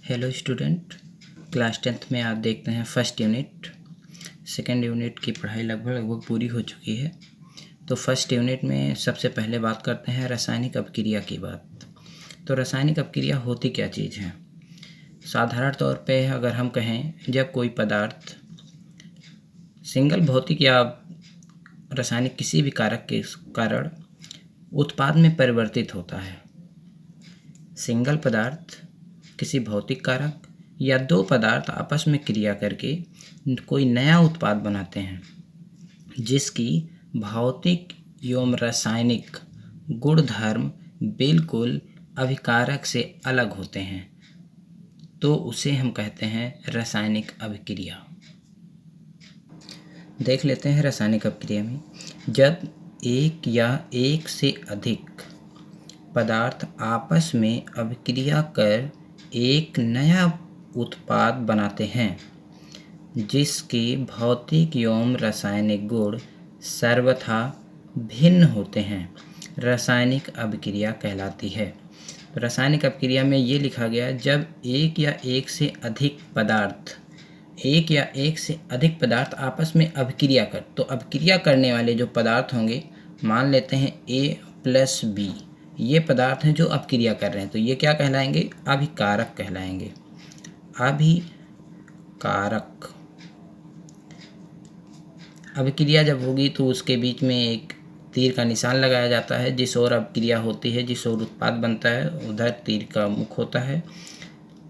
Hello student, class 10th में आप देखते हैं फर्स्ट यूनिट। सेकेंड यूनिट की पढ़ाई लगभग पूरी हो चुकी है। तो फर्स्ट यूनिट में सबसे पहले बात करते हैं रासायनिक अपक्रिया की बात। तो रासायनिक अपक्रिया होती क्या चीज़ है? साधारण तौर पे अगर हम कहें, जब कोई पदार्थ सिंगल भौतिक या रासायनिक किसी भी कारक के कारण उत्पाद में परिवर्तित होता है। सिंगल पदार्थ किसी भौतिक कारक या दो पदार्थ आपस में क्रिया करके कोई नया उत्पाद बनाते हैं जिसकी भौतिक एवं रासायनिक गुणधर्म बिल्कुल अभिकारक से अलग होते हैं, तो उसे हम कहते हैं रासायनिक अभिक्रिया। देख लेते हैं रासायनिक अभिक्रिया में, जब एक या एक से अधिक पदार्थ आपस में अभिक्रिया कर एक नया उत्पाद बनाते हैं जिसके भौतिक एवं रासायनिक गुण सर्वथा भिन्न होते हैं, रासायनिक अभिक्रिया कहलाती है। रासायनिक अभिक्रिया में ये लिखा गया, जब एक या एक से अधिक पदार्थ आपस में अभिक्रिया कर, तो अभिक्रिया करने वाले जो पदार्थ होंगे, मान लेते हैं A + B, ये पदार्थ हैं जो अपक्रिया कर रहे हैं, तो ये क्या कहलाएंगे? अभिकारक कहलाएंगे। अभिकारक अभिक्रिया जब होगी तो उसके बीच में एक तीर का निशान लगाया जाता है। जिस ओर अभिक्रिया होती है, जिस ओर उत्पाद बनता है, उधर तीर का मुख होता है।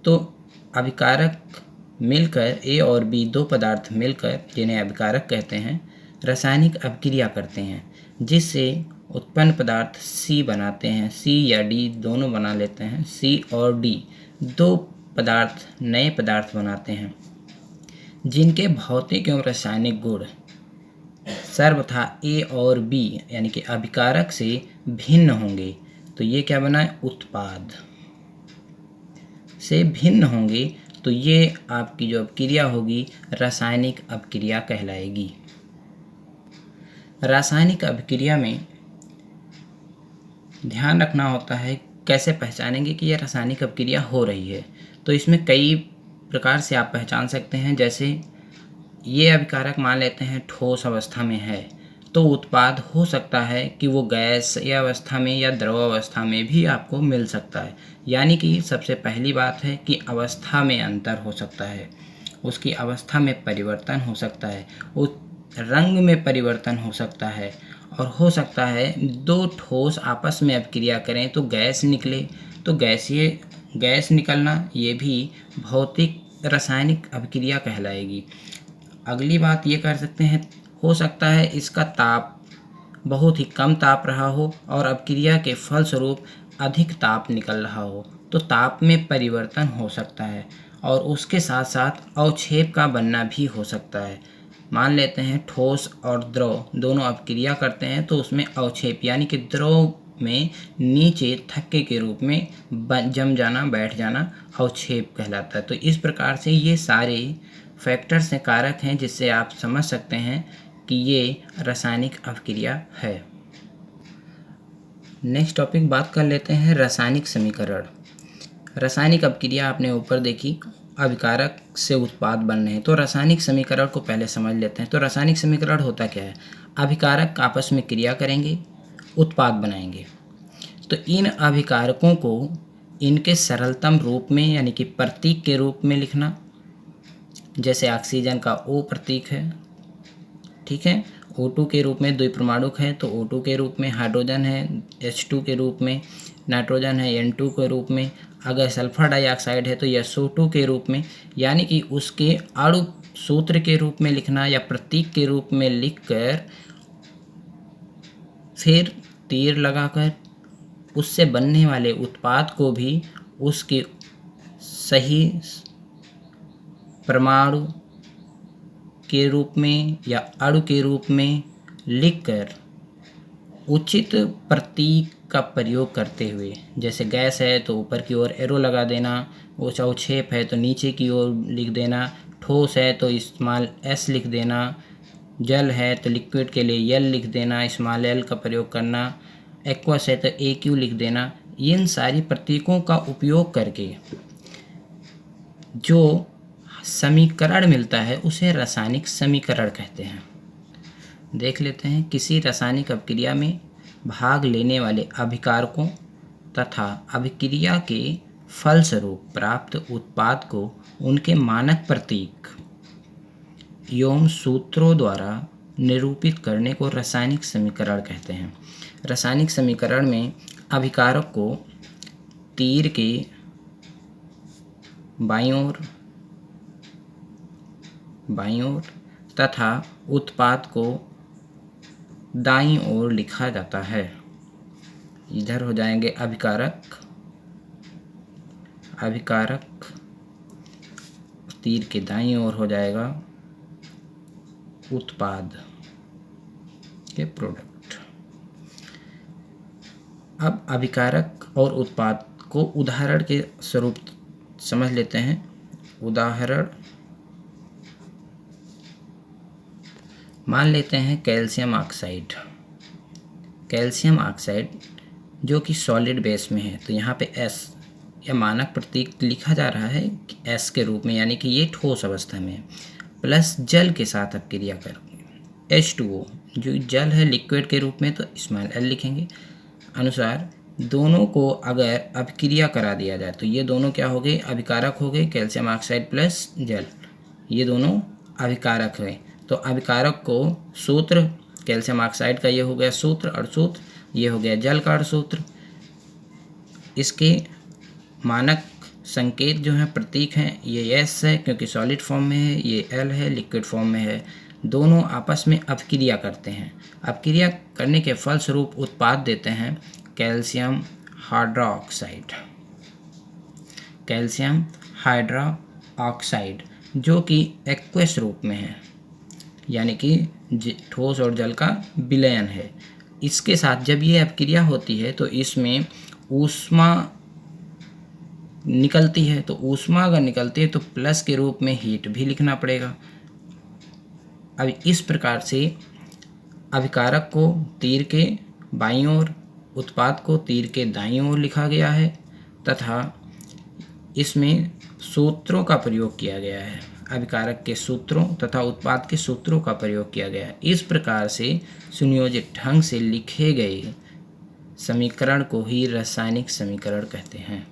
तो अभिकारक मिलकर A और B, दो पदार्थ मिलकर, जिन्हें अभिकारक कहते हैं, रासायनिक अभिक्रिया करते हैं जिससे उत्पन्न पदार्थ C बनाते हैं। C या D दोनों बना लेते हैं। C और D दो पदार्थ, नए पदार्थ बनाते हैं जिनके भौतिक एवं रासायनिक गुण सर्वथा A और B यानी कि अभिकारक से भिन्न होंगे। तो ये क्या बना है? उत्पाद से भिन्न होंगे, तो ये आपकी जो अपक्रिया होगी रासायनिक अपक्रिया कहलाएगी। रासायनिक अपक्रिया में ध्यान रखना होता है, कैसे पहचानेंगे कि यह रासायनिक अपक्रिया हो रही है। तो इसमें कई प्रकार से आप पहचान सकते हैं। जैसे ये अभिकारक मान लेते हैं ठोस अवस्था में है, तो उत्पाद हो सकता है कि वो गैस या अवस्था में या द्रव अवस्था में भी आपको मिल सकता है। यानी कि सबसे पहली बात है कि अवस्था में अंतर हो सकता है, उसकी अवस्था में परिवर्तन हो सकता है, उस रंग में परिवर्तन हो सकता है, और हो सकता है दो ठोस आपस में अपक्रिया करें तो गैस निकले। तो गैस निकलना ये भी भौतिक रासायनिक अभिक्रिया कहलाएगी। अगली बात ये कर सकते हैं, हो सकता है इसका ताप बहुत ही कम ताप रहा हो और अपक्रिया के फलस्वरूप अधिक ताप निकल रहा हो, तो ताप में परिवर्तन हो सकता है, और उसके साथ साथ अवक्षेप का बनना भी हो सकता है। मान लेते हैं ठोस और द्रव दोनों अपक्रिया करते हैं, तो उसमें अवक्षेप यानी कि द्रव में नीचे थक्के के रूप में जम जाना, बैठ जाना अवक्षेप कहलाता है। तो इस प्रकार से ये सारे फैक्टर्स हैं, कारक हैं, जिससे आप समझ सकते हैं कि ये रासायनिक अपक्रिया है। नेक्स्ट टॉपिक बात कर लेते हैं रासायनिक समीकरण। रासायनिक अपक्रिया आपने ऊपर देखी, अभिकारक से उत्पाद बन रहे हैं, तो रासायनिक समीकरण को पहले समझ लेते हैं। तो रासायनिक समीकरण होता क्या है? अभिकारक आपस में क्रिया करेंगे, उत्पाद बनाएंगे। तो इन अभिकारकों को इनके सरलतम रूप में यानी कि प्रतीक के रूप में लिखना, जैसे ऑक्सीजन का O प्रतीक है, ठीक है, O2 के रूप में द्विपरमाणुक है तो O2 के रूप में, हाइड्रोजन है H2 के रूप में, नाइट्रोजन है N2 के रूप में, अगर सल्फर डाइऑक्साइड है तो SO2 के रूप में। यानी कि उसके अणु सूत्र के रूप में लिखना या प्रतीक के रूप में लिखकर फिर तीर लगाकर उससे बनने वाले उत्पाद को भी उसके सही परमाणु के रूप में या अणु के रूप में लिखकर उचित प्रतीक का प्रयोग करते हुए, जैसे गैस है तो ऊपर की ओर एरो लगा देना, वो अवक्षेप है तो नीचे की ओर लिख देना, ठोस है तो स्मॉल s लिख देना, जल है तो लिक्विड के लिए L लिख देना, स्मॉल l का प्रयोग करना, एक्वस है तो AQ लिख देना। इन सारी प्रतीकों का उपयोग करके जो समीकरण मिलता है उसे रासायनिक समीकरण कहते हैं। देख लेते हैं, किसी रासायनिक अभिक्रिया में भाग लेने वाले अभिकारकों तथा अभिक्रिया के फलस्वरूप प्राप्त उत्पाद को उनके मानक प्रतीक एवं सूत्रों द्वारा निरूपित करने को रासायनिक समीकरण कहते हैं। रासायनिक समीकरण में अभिकारक को तीर के बाईं ओर तथा उत्पाद को दाईं ओर लिखा जाता है। इधर हो जाएंगे अभिकारक, तीर के दाईं ओर हो जाएगा उत्पाद के प्रोडक्ट। अब अभिकारक और उत्पाद को उदाहरण के स्वरूप समझ लेते हैं। उदाहरण मान लेते हैं कैल्शियम ऑक्साइड जो कि सॉलिड बेस में है, तो यहाँ पे S या मानक प्रतीक लिखा जा रहा है S के रूप में, यानी कि ये ठोस अवस्था में है, प्लस जल के साथ अपक्रिया करके H2O जो जल है लिक्विड के रूप में, तो स्मॉल l लिखेंगे। अनुसार दोनों को अगर अपक्रिया करा दिया जाए तो ये दोनों क्या हो गए, अभिकारक हो गए। कैल्शियम ऑक्साइड प्लस जल, ये दोनों अभिकारक हुए। तो अभिकारक को सूत्र, कैल्शियम ऑक्साइड का ये हो गया सूत्र अणुसूत्र, ये हो गया जल का अणुसूत्र। इसके मानक संकेत जो हैं, प्रतीक हैं, ये S है क्योंकि सॉलिड फॉर्म में है, ये L है लिक्विड फॉर्म में है। दोनों आपस में अपक्रिया करते हैं। अपक्रिया करने के फलस्वरूप उत्पाद देते हैं कैल्शियम हाइड्रोक्साइड जो कि एक्वस रूप में है, यानी कि ठोस और जल का विलयन है। इसके साथ जब ये अपक्रिया होती है तो इसमें ऊष्मा निकलती है, तो ऊष्मा अगर निकलती है तो प्लस के रूप में हीट भी लिखना पड़ेगा। अब इस प्रकार से अभिकारक को तीर के बाईं ओर, उत्पाद को तीर के दाईं ओर लिखा गया है तथा इसमें सूत्रों का प्रयोग किया गया है। अभिकारक के सूत्रों तथा उत्पाद के सूत्रों का प्रयोग किया गया है। इस प्रकार से सुनियोजित ढंग से लिखे गए समीकरण को ही रासायनिक समीकरण कहते हैं।